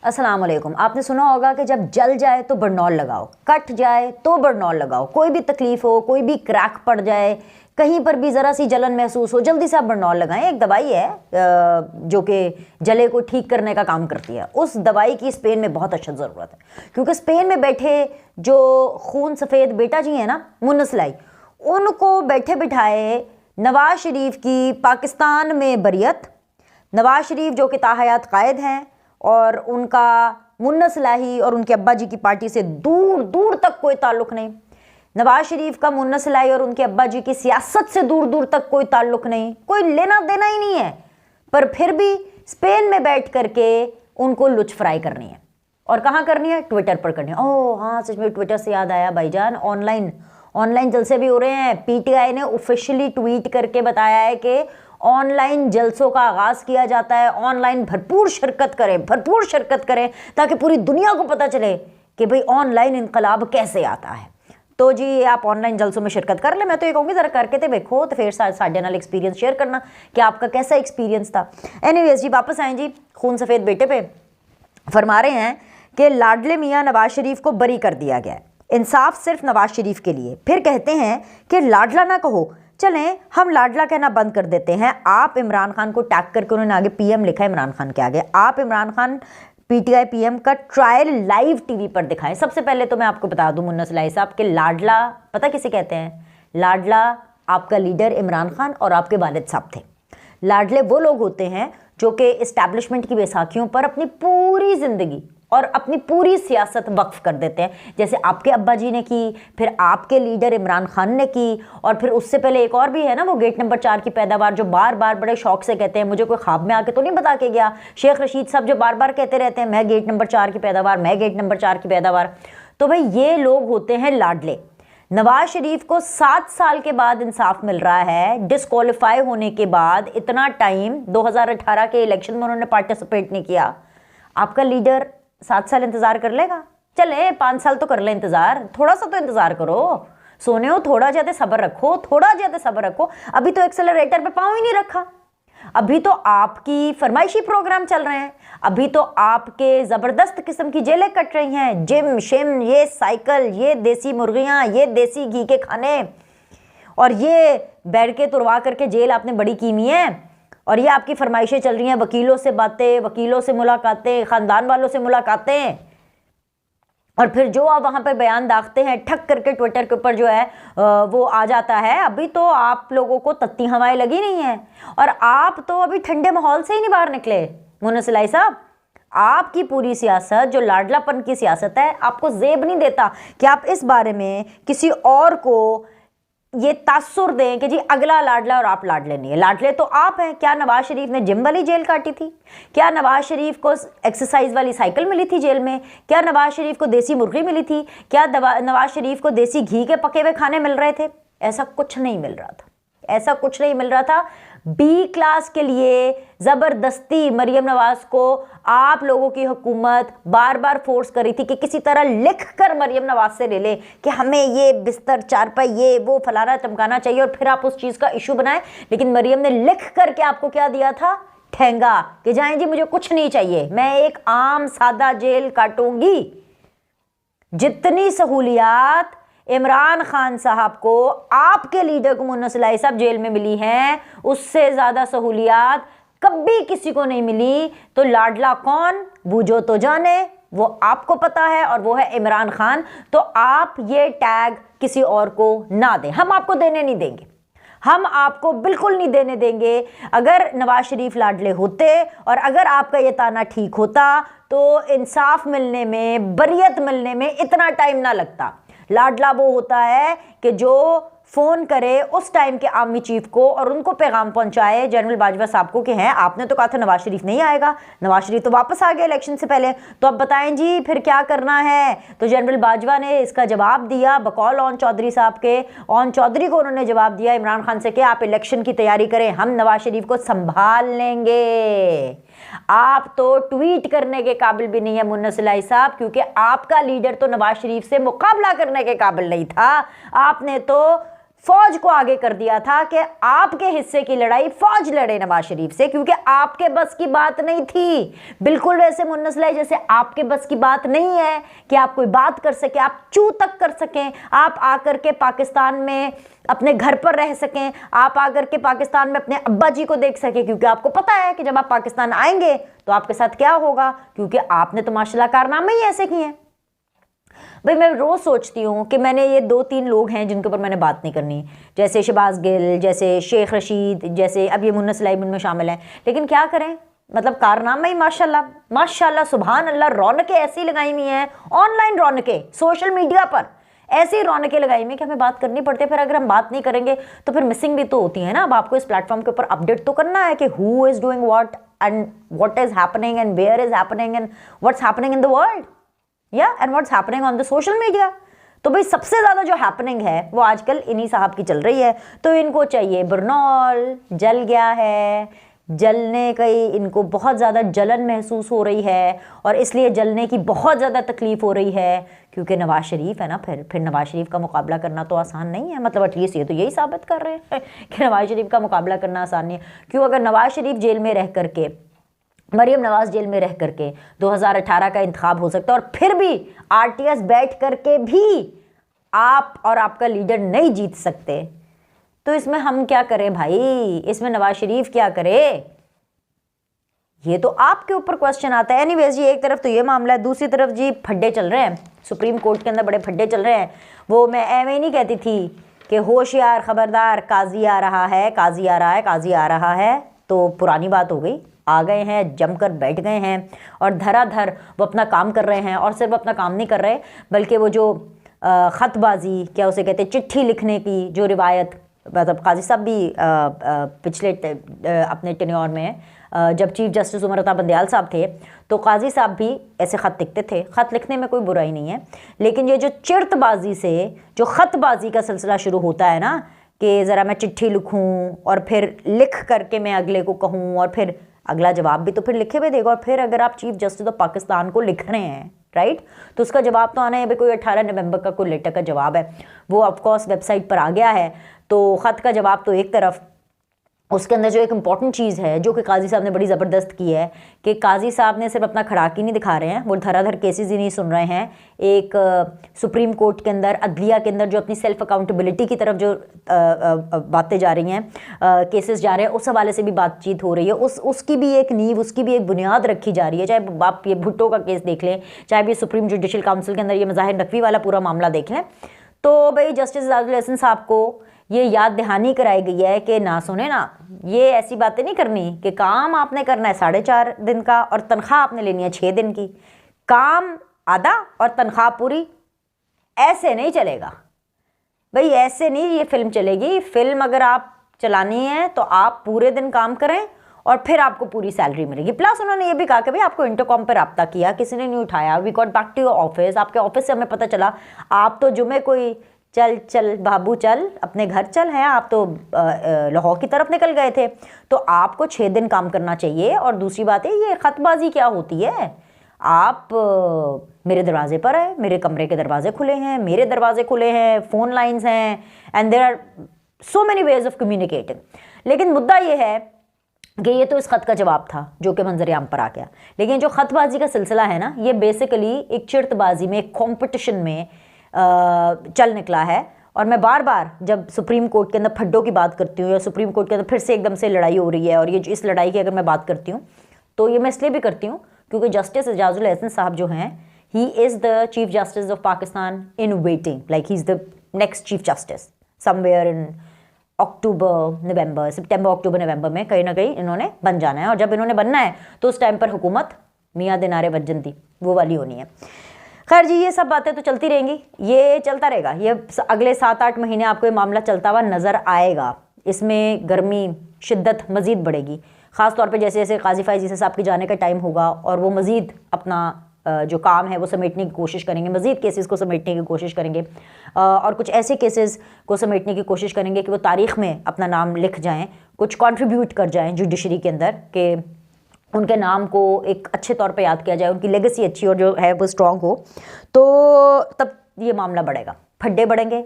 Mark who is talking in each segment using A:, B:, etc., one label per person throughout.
A: अस्सलाम वालेकुम। आपने सुना होगा कि जब जल जाए तो बरनौल लगाओ, कट जाए तो बरनौल लगाओ। कोई भी तकलीफ हो, कोई भी क्रैक पड़ जाए, कहीं पर भी ज़रा सी जलन महसूस हो, जल्दी से आप बरनौल लगाएं। एक दवाई है जो कि जले को ठीक करने का काम करती है। उस दवाई की स्पेन में बहुत अच्छा ज़रूरत है, क्योंकि स्पेन में बैठे जो खून सफ़ेद बेटा जी हैं ना, मुन्नस लाई, उनको बैठे बिठाए नवाज शरीफ की पाकिस्तान में बरियत। नवाज शरीफ जो कि ताहयात कायद हैं और उनका मुन्नस लाही और उनके अब्बा जी की पार्टी से दूर दूर तक कोई ताल्लुक़ नहीं। नवाज शरीफ का मुन्नस लाही और उनके अब्बा जी की सियासत से दूर दूर तक कोई ताल्लुक़ नहीं, कोई लेना देना ही नहीं है। पर फिर भी स्पेन में बैठ करके उनको लुच फ्राई करनी है। और कहाँ करनी है? ट्विटर पर करनी है। ओह हाँ, सच में ट्विटर से याद आया भाईजान, ऑनलाइन जलसे भी हो रहे हैं। पीटीआई ने ऑफिशियली ट्वीट करके बताया है कि ऑनलाइन जलसों का आगाज़ किया जाता है। ऑनलाइन भरपूर शिरकत करें ताकि पूरी दुनिया को पता चले कि भाई ऑनलाइन इनकलाब कैसे आता है। तो जी आप ऑनलाइन जलसों में शिरकत कर ले। मैं तो ये कहूँगी ज़रा करके तो देखो, तो फिर साढ़े नाल एक्सपीरियंस शेयर करना कि आपका कैसा एक्सपीरियंस था। एनीवेज जी वापस आएँ जी खून सफ़ेद बेटे पे। फरमा रहे हैं कि लाडले मियाँ नवाज शरीफ को बरी कर दिया गया है, इंसाफ सिर्फ नवाज शरीफ के लिए। फिर कहते हैं कि लाडला ना कहो, चलें हम लाडला कहना बंद कर देते हैं। आप इमरान खान को टैग करके, उन्होंने आगे पीएम लिखा है इमरान खान के आगे, आप इमरान खान पीटीआई पीएम का ट्रायल लाइव टीवी पर दिखाएं। सबसे पहले तो मैं आपको बता दूं मुन्नस लाई साहब के लाडला पता किसे कहते हैं? लाडला आपका लीडर इमरान खान और आपके वालिद साहब थे। लाडले वो लोग होते हैं जो कि इस्टेब्लिशमेंट की बैसाखियों पर अपनी पूरी ज़िंदगी और अपनी पूरी सियासत वक्फ कर देते हैं। जैसे आपके अब्बा जी ने की, फिर आपके लीडर इमरान खान ने की, और फिर उससे पहले एक और भी है ना, वो गेट नंबर 4 की पैदावार, जो बार बार बड़े शौक से कहते हैं, मुझे कोई ख्वाब में आके तो नहीं बता के गया, शेख रशीद साहब जो बार बार कहते रहते हैं मैं गेट नंबर 4 की पैदावार, मैं गेट नंबर 4 की पैदावार। तो भाई ये लोग होते हैं लाडले। नवाज शरीफ को 7 साल के बाद इंसाफ मिल रहा है, डिस्क्वालीफाई होने के बाद। इतना टाइम 2018 के इलेक्शन में उन्होंने पार्टिसिपेट नहीं किया। आपका लीडर 7 साल इंतजार कर लेगा? चले 5 साल तो कर ले इंतजार, थोड़ा सा तो इंतजार करो। सोने हो, थोड़ा ज्यादा सब्र रखो। अभी तो एक्सेलरेटर पे पाँव ही नहीं रखा। अभी तो आपकी फरमाइशी प्रोग्राम चल रहे हैं, अभी तो आपके जबरदस्त किस्म की जेलें कट रही हैं, जिम शिम, ये साइकिल, ये देसी मुर्गियां, ये देसी घी के खाने, और ये बैठ के तुड़वा करके जेल आपने बड़ी कीमी है। और ये आपकी फरमाइशें चल रही हैं, वकीलों से बातें, वकीलों से मुलाकातें, ख़ानदान वालों से मुलाकातें, और फिर जो आप वहाँ पर बयान दागते हैं ठक करके ट्विटर के ऊपर जो है वो आ जाता है। अभी तो आप लोगों को तत्ती हवाएं लगी नहीं हैं, और आप तो अभी ठंडे माहौल से ही नहीं बाहर निकले। मुन्नस लाई साहब, आपकी पूरी सियासत जो लाडलापन की सियासत है, आपको जेब नहीं देता कि आप इस बारे में किसी और को ये तासुर दें कि जी अगला लाडला और आप लाडले नहीं है। लाडले तो आप हैं। क्या नवाज शरीफ ने जिम वाली जेल काटी थी? क्या नवाज शरीफ को एक्सरसाइज वाली साइकिल मिली थी जेल में? क्या नवाज शरीफ को देसी मुर्गी मिली थी? क्या नवाज शरीफ को देसी घी के पके हुए खाने मिल रहे थे? ऐसा कुछ नहीं मिल रहा था। बी क्लास के लिए ज़बरदस्ती मरियम नवाज को आप लोगों की हुकूमत बार बार फोर्स करी थी कि किसी तरह लिख कर मरियम नवाज से ले ले कि हमें ये बिस्तर, चारपाई, ये वो फलाना चमकाना चाहिए, और फिर आप उस चीज़ का इशू बनाएं। लेकिन मरियम ने लिख करके आपको क्या दिया था? ठेंगा कि जाएं जी मुझे कुछ नहीं चाहिए, मैं एक आम सादा जेल काटूंगी। जितनी सहूलियात इमरान खान साहब को, आपके लीडर को मुन्नस लाई साहब जेल में मिली हैं, उससे ज़्यादा सहूलियात कभी किसी को नहीं मिली। तो लाडला कौन? बूझो तो जाने, वो आपको पता है, और वो है इमरान खान। तो आप ये टैग किसी और को ना दें, हम आपको देने नहीं देंगे, हम आपको बिल्कुल नहीं देने देंगे। अगर नवाज शरीफ लाडले होते और अगर आपका ये ताना ठीक होता तो इंसाफ मिलने में, बरियत मिलने में इतना टाइम ना लगता। लाडला वो होता है कि जो फ़ोन करे उस टाइम के आर्मी चीफ को और उनको पैगाम पहुंचाए जनरल बाजवा साहब को कि हैं आपने तो कहा था नवाज शरीफ नहीं आएगा, नवाज शरीफ तो वापस आ गए इलेक्शन से पहले, तो अब बताएं जी फिर क्या करना है। तो जनरल बाजवा ने इसका जवाब दिया बकौल ओन चौधरी साहब के। ओन चौधरी को उन्होंने जवाब दिया इमरान खान से कि आप इलेक्शन की तैयारी करें, हम नवाज शरीफ को संभाल लेंगे। आप तो ट्वीट करने के काबिल भी नहीं है मुन्नस लाई साहब, क्योंकि आपका लीडर तो नवाज शरीफ से मुकाबला करने के काबिल नहीं था। आपने तो फौज को आगे कर दिया था कि आपके हिस्से की लड़ाई फौज लड़े नवाज शरीफ से, क्योंकि आपके बस की बात नहीं थी। बिल्कुल वैसे मुन्नस लाई जैसे आपके बस की बात नहीं है कि आप कोई बात कर सके, आप चू तक कर सकें, आप आकर के पाकिस्तान में अपने घर पर रह सकें, आप आकर के पाकिस्तान में अपने अब्बा जी को देख सकें, क्योंकि आपको पता है कि जब आप पाकिस्तान आएंगे तो आपके साथ क्या होगा, क्योंकि आपने तो माशाल्लाह कारनामे ही ऐसे किए हैं। भाई मैं रोज़ सोचती हूँ कि मैंने ये 2-3 लोग हैं जिनके ऊपर मैंने बात नहीं करनी, जैसे शहबाज गिल, जैसे शेख रशीद, जैसे अब ये मुन्नस लाई उनमें शामिल हैं, लेकिन क्या करें, मतलब कारनामा ही माशाल्लाह माशाल्लाह सुभान अल्लाह, रौनकें ऐसी लगाई हुई हैं, ऑनलाइन रौनकें, सोशल मीडिया पर ऐसी रौनकें लगाई हुई कि हमें बात करनी पड़ती है। फिर अगर हम बात नहीं करेंगे तो फिर मिसिंग भी तो होती है ना। अब आपको इस प्लेटफॉर्म के ऊपर अपडेट तो करना है कि who is doing what and what is happening and where is happening and what's happening in the world and what's happening on the social media. तो भाई सबसे ज़्यादा जो हैपनिंग है वो आजकल इन्हीं साहब की चल रही है। तो इनको चाहिए बरनौल जल गया है, जलने का इनको बहुत ज़्यादा जलन महसूस हो रही है और इसलिए जलने की बहुत ज़्यादा तकलीफ़ हो रही है, क्योंकि नवाज शरीफ है ना। फिर नवाज शरीफ का मुकाबला करना तो आसान नहीं है, मतलब एटलीस्ट ये तो यही साबित कर रहे हैं कि नवाज शरीफ का मुकाबला करना आसान नहीं है। क्यों, अगर नवाज शरीफ जेल में रह करके, मरियम नवाज जेल में रह करके 2018 का इंतखाब हो सकता है और फिर भी RTS बैठ करके भी आप और आपका लीडर नहीं जीत सकते, तो इसमें हम क्या करें भाई, इसमें नवाज शरीफ क्या करे, ये तो आपके ऊपर क्वेश्चन आता है। एनीवेज जी, एक तरफ तो ये मामला है, दूसरी तरफ जी फड्डे चल रहे हैं सुप्रीम कोर्ट के अंदर, बड़े फड्डे चल रहे हैं। वो मैं एवं नहीं कहती थी कि होशियार खबरदार काजी आ रहा है, काजी आ रहा है, काजी आ रहा है, तो पुरानी बात हो गई। आ गए हैं, जमकर बैठ गए हैं और धराधर वो अपना काम कर रहे हैं। और सिर्फ अपना काम नहीं कर रहे, बल्कि वो जो ख़तबाजी, क्या उसे कहते हैं, चिट्ठी लिखने की जो रिवायत, मतलब काजी साहब भी पिछले अपने टेन्योर में जब चीफ जस्टिस उमर अता बंदयाल साहब थे तो काजी साहब भी ऐसे ख़त लिखते थे। ख़त लिखने में कोई बुराई नहीं है, लेकिन ये जो चिरतबाजी से जो ख़तबाजी का सिलसिला शुरू होता है ना, कि ज़रा मैं चिट्ठी लिखूं और फिर लिख करके मैं अगले को कहूं और फिर अगला जवाब भी तो फिर लिखे हुए देगा। और फिर अगर आप चीफ जस्टिस ऑफ पाकिस्तान को लिख रहे हैं, राइट, तो उसका जवाब तो आना है। भाई कोई 18 नवंबर का कोई लेटर का जवाब है, वो ऑफकोर्स वेबसाइट पर आ गया है। तो ख़त का जवाब तो एक तरफ, उसके अंदर जो एक इम्पॉर्टेंट चीज़ है जो कि काजी साहब ने बड़ी ज़बरदस्त की है कि काजी साहब ने सिर्फ अपना खड़ाकी नहीं दिखा रहे हैं, वो धराधर केसेस ही नहीं सुन रहे हैं। एक सुप्रीम कोर्ट के अंदर, अदलिया के अंदर जो अपनी सेल्फ अकाउंटेबिलिटी की तरफ जो बातें जा रही हैं, केसेस जा रहे हैं, उस हवाले से भी बातचीत हो रही है। उसकी भी एक नींव, उसकी भी एक बुनियाद रखी जा रही है। चाहे आप ये भुट्टो का केस देख लें, चाहे भी सुप्रीम जुडिशल काउंसिल के अंदर ये मज़ाहिर नकवी वाला पूरा मामला देख लें, तो भाई जस्टिस एजाजुल हसन साहब को ये याद दहानी कराई गई है कि ना सुने ना, ये ऐसी बातें नहीं करनी कि काम आपने करना है 4.5 दिन का और तनख्वाह आपने लेनी है 6 दिन की। काम आधा और तनख्वाह पूरी, ऐसे नहीं चलेगा भाई, ऐसे नहीं ये फिल्म चलेगी। फिल्म अगर आप चलानी है तो आप पूरे दिन काम करें और फिर आपको पूरी सैलरी मिलेगी। प्लस उन्होंने ये भी कहा कि भाई आपको इंटरकॉम पर रब्ता किया, किसी ने नहीं उठाया, we got back to your office, आपके ऑफिस से हमें पता चला आप तो जुमे कोई चल बाबू चल अपने घर चल हैं, आप तो लाहौर की तरफ निकल गए थे, तो आपको 6 दिन काम करना चाहिए। और दूसरी बात है, ये ख़तबाजी क्या होती है, आप मेरे दरवाजे पर है, मेरे कमरे के दरवाजे खुले हैं, मेरे दरवाजे खुले हैं, फ़ोन लाइंस हैं, and there are so many ways of communicating. लेकिन मुद्दा ये है कि ये तो इस ख़त का जवाब था जो कि मंजर-ए-आम पर आ गया, लेकिन जो ख़तबाजी का सिलसिला है ना, ये बेसिकली एक चिरतबाजी में, एक कॉम्पिटिशन में चल निकला है। और मैं बार बार जब सुप्रीम कोर्ट के अंदर फड्डों की बात करती हूँ या सुप्रीम कोर्ट के अंदर फिर से एकदम से लड़ाई हो रही है, और ये इस लड़ाई की अगर मैं बात करती हूँ तो ये मैं इसलिए भी करती हूँ क्योंकि जस्टिस एजाजुल हसन साहब जो हैं, he is the chief justice of Pakistan in waiting, like he is the next chief justice somewhere in September October November में कहीं ना कहीं इन्होंने बन जाना है। और जब इन्होंने बनना है तो उस टाइम पर हुकूमत मियाँ दिनारे वज्जंती वो वाली होनी है। खैर जी, ये सब बातें तो चलती रहेंगी, ये चलता रहेगा, ये अगले 7-8 महीने आपको ये मामला चलता हुआ नज़र आएगा। इसमें गर्मी शिद्दत मज़ीद बढ़ेगी, ख़ास तौर पे जैसे जैसे काजी फ़ाइज़ ईसा साहब के जाने का टाइम होगा और वो मज़ीद अपना जो काम है वो समेटने की कोशिश करेंगे, मज़ीद केसेस को समेटने की कोशिश करेंगे, और कुछ ऐसे केसेस को समेटने की कोशिश करेंगे कि वो तारीख़ में अपना नाम लिख जाएँ, कुछ कंट्रीब्यूट कर जाएँ जुडिशरी के अंदर, कि उनके नाम को एक अच्छे तौर पे याद किया जाए, उनकी लेगेसी अच्छी और जो है वो स्ट्रॉन्ग हो, तो तब ये मामला बढ़ेगा, फड्डे बढ़ेंगे,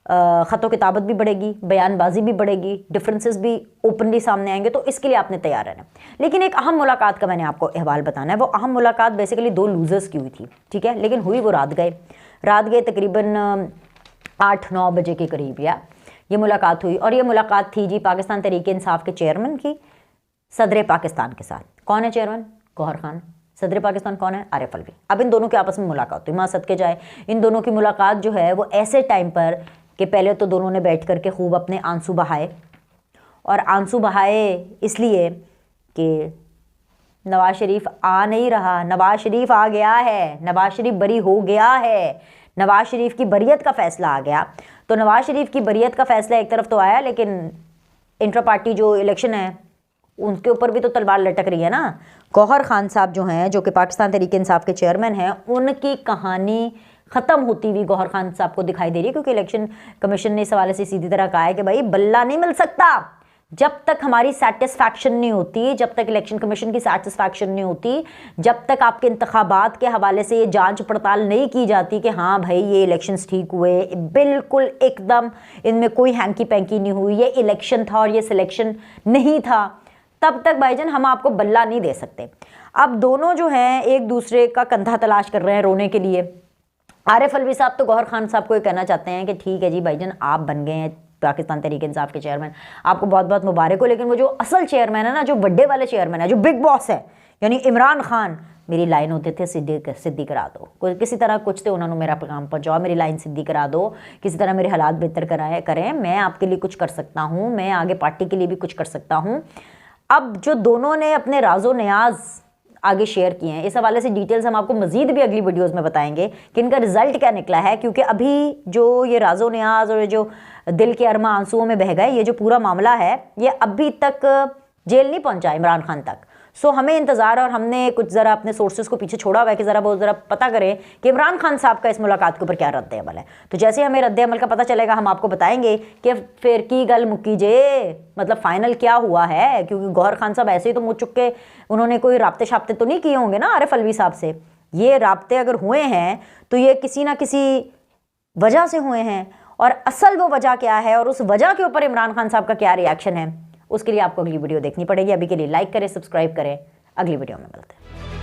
A: ख़तो किताबत भी बढ़ेगी, बयानबाजी भी बढ़ेगी, डिफरेंसेस भी ओपनली सामने आएंगे, तो इसके लिए आपने तैयार रहना। लेकिन एक अहम मुलाकात का मैंने आपको अहवाल बताना है। वो अहम मुलाकात बेसिकली 2 लूज़र्स की हुई थी, ठीक है, लेकिन हुई वो रात गए तकरीबन 8-9 बजे के करीब या ये मुलाकात हुई। और ये मुलाकात थी जी पाकिस्तान तहरीक इंसाफ के चेयरमैन की सदर पाकिस्तान के साथ। कौन है चेयरमैन? गौहर खान। सदर पाकिस्तान कौन है? आरिफ अलवी। अब इन दोनों के आपस में मुलाकात हुई। माँ सदके जाए, इन दोनों की मुलाकात जो है वो ऐसे टाइम पर कि पहले तो दोनों ने बैठ करके खूब अपने आंसू बहाए, और आंसू बहाए इसलिए कि नवाज शरीफ आ नहीं रहा, नवाज शरीफ आ गया है, नवाज शरीफ बरी हो गया है, नवाज शरीफ की बरियत का फैसला आ गया। तो नवाज शरीफ की बरियत का फैसला एक तरफ तो आया, लेकिन इंटर पार्टी जो इलेक्शन है उनके ऊपर भी तो तलवार लटक रही है ना। गौहर खान साहब जो हैं, जो कि पाकिस्तान तहरीक इंसाफ के चेयरमैन हैं, उनकी कहानी ख़त्म होती हुई गौहर खान साहब को दिखाई दे रही है, क्योंकि इलेक्शन कमीशन ने इस हवाले से सीधी तरह कहा है कि भाई बल्ला नहीं मिल सकता जब तक हमारी सेटिस्फैक्शन नहीं होती, जब तक इलेक्शन कमीशन की सेटिस्फैक्शन नहीं होती, जब तक आपके इंतखाबात के हवाले से ये जांच पड़ताल नहीं की जाती कि हाँ भाई ये इलेक्शंस ठीक हुए, बिल्कुल एकदम इनमें कोई हैंकी पैंकी नहीं हुई, ये इलेक्शन था और ये सिलेक्शन नहीं था, तब तक भाईजान हम आपको बल्ला नहीं दे सकते। अब दोनों जो हैं एक दूसरे का कंधा तलाश कर रहे हैं रोने के लिए। आरिफ अलवी साहब तो गौहर खान साहब को ये कहना चाहते हैं कि ठीक है जी भाईजान, आप बन गए हैं पाकिस्तान तहरीक इंसाफ के चेयरमैन, आपको बहुत बहुत मुबारक हो, लेकिन वो जो असल चेयरमैन है ना, जो बड़े वाले चेयरमैन है, जो बिग बॉस है, यानी इमरान खान, मेरी लाइन होते थे सिद्धि करा दो, कोई किसी तरह कुछ तो उन्होंने मेरा पैगाम पहुँचाओ, मेरी लाइन सिद्धि करा दो, किसी तरह मेरे हालात बेहतर करें, मैं आपके लिए कुछ कर सकता हूँ, मैं आगे पार्टी के लिए भी कुछ कर सकता हूँ। अब जो दोनों ने अपने राजो न्याज आगे शेयर किए हैं, इस हवाले से डिटेल्स हम आपको मजीद भी अगली वीडियोस में बताएंगे कि इनका रिजल्ट क्या निकला है, क्योंकि अभी जो ये राजो न्याज और जो दिल के अरमा आंसुओं में बह गए, ये जो पूरा मामला है ये अभी तक जेल नहीं पहुंचा इमरान खान तक। सो हमें इंतज़ार, और हमने कुछ ज़रा अपने सोर्सेज को पीछे छोड़ा हुआ है कि ज़रा पता करें कि इमरान खान साहब का इस मुलाकात के ऊपर क्या रद्द अमल है। तो जैसे हमें रद्द अमल का पता चलेगा हम आपको बताएंगे कि फिर की गल मुक्की जे, मतलब फ़ाइनल क्या हुआ है, क्योंकि गौहर खान साहब ऐसे ही तो मुझ चुके, उन्होंने कोई राब्ते शाब्ते तो नहीं किए होंगे ना आरिफ अलवी साहब से। ये राब्ते अगर हुए हैं तो ये किसी ना किसी वजह से हुए हैं, और असल वो वजह क्या है और उस वजह के ऊपर इमरान खान साहब का क्या रिएक्शन है, उसके लिए आपको अगली वीडियो देखनी पड़ेगी। अभी के लिए लाइक करें, सब्सक्राइब करें, अगली वीडियो में मिलते हैं।